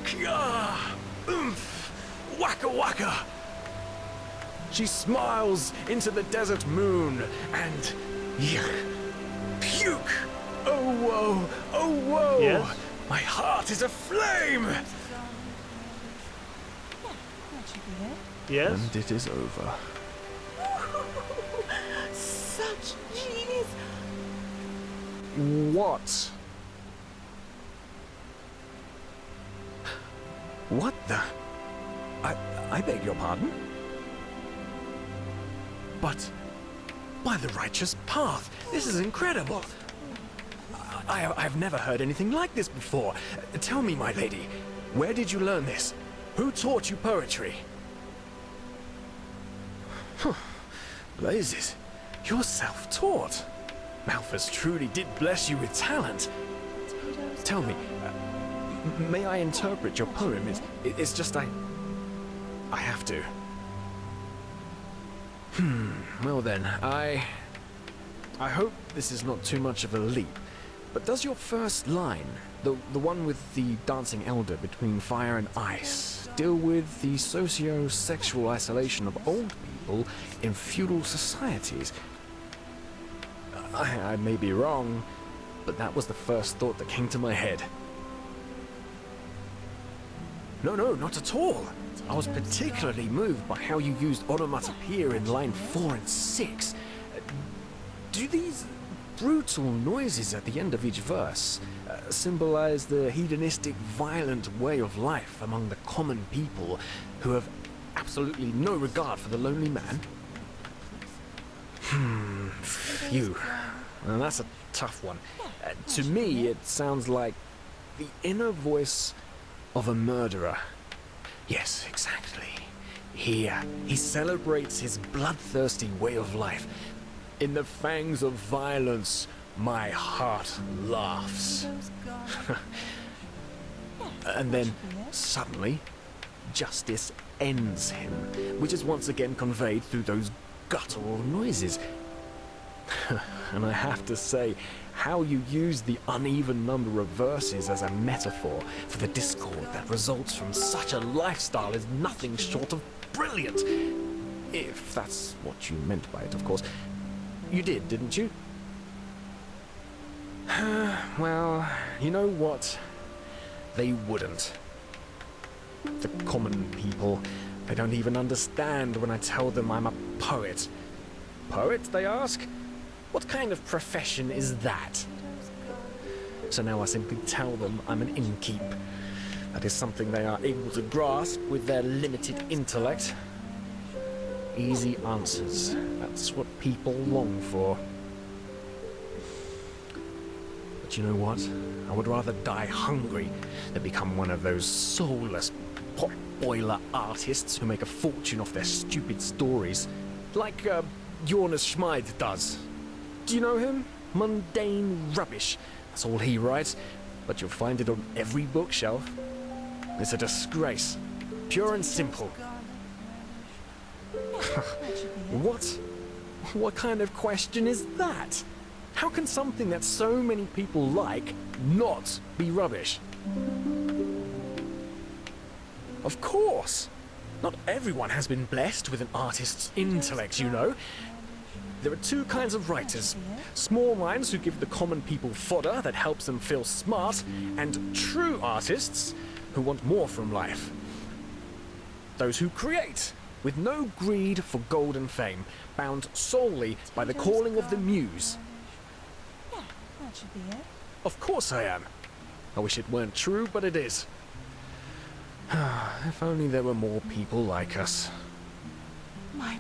Kya! Oomph! Waka waka! She smiles into the desert moon and... Yuck! Puke! Oh whoa! Oh whoa! Yes? My heart is aflame! Yes? And it is over. Such genius! What? What the? I beg your pardon? But, by the righteous path, this is incredible. I've never heard anything like this before. Tell me, my lady, where did you learn this? Who taught you poetry? Blazes, you're self-taught. Malthus truly did bless you with talent. Tell me, may I interpret your poem? It's just I have to. Well then, I hope this is not too much of a leap. But does your first line, the one with the dancing elder between fire and ice, deal with the socio-sexual isolation of old people in feudal societies? I may be wrong, but that was the first thought that came to my head. No, not at all. I was particularly moved by how you used onomatopoeia in line 4 and 6. Do these brutal noises at the end of each verse symbolize the hedonistic, violent way of life among the common people who have absolutely no regard for the lonely man? Phew. Well, that's a tough one. To me, it sounds like the inner voice of a murderer. Yes, exactly. Here, he celebrates his bloodthirsty way of life. In the fangs of violence, my heart laughs. And then, suddenly, justice ends him, which is once again conveyed through those guttural noises. And I have to say, how you use the uneven number of verses as a metaphor for the discord that results from such a lifestyle is nothing short of brilliant. If that's what you meant by it, of course. You did, didn't you? Well, you know what? They wouldn't. The common people, they don't even understand when I tell them I'm a poet. Poet, they ask? What kind of profession is that? So now I simply tell them I'm an innkeep. That is something they are able to grasp with their limited intellect. Easy answers. That's what people long for. But you know what? I would rather die hungry than become one of those soulless pot boiler artists who make a fortune off their stupid stories. Like, Jonas Schmid does. Do you know him? Mundane rubbish. That's all he writes, but you'll find it on every bookshelf. It's a disgrace. Pure and simple. What? What kind of question is that? How can something that so many people like not be rubbish? Of course! Not everyone has been blessed with an artist's intellect, you know. There are two kinds of writers. Small minds who give the common people fodder that helps them feel smart, and true artists who want more from life. Those who create, with no greed for gold and fame, bound solely by the calling of the muse. Yeah, that should be it. Of course I am. I wish it weren't true, but it is. If only there were more people like us. My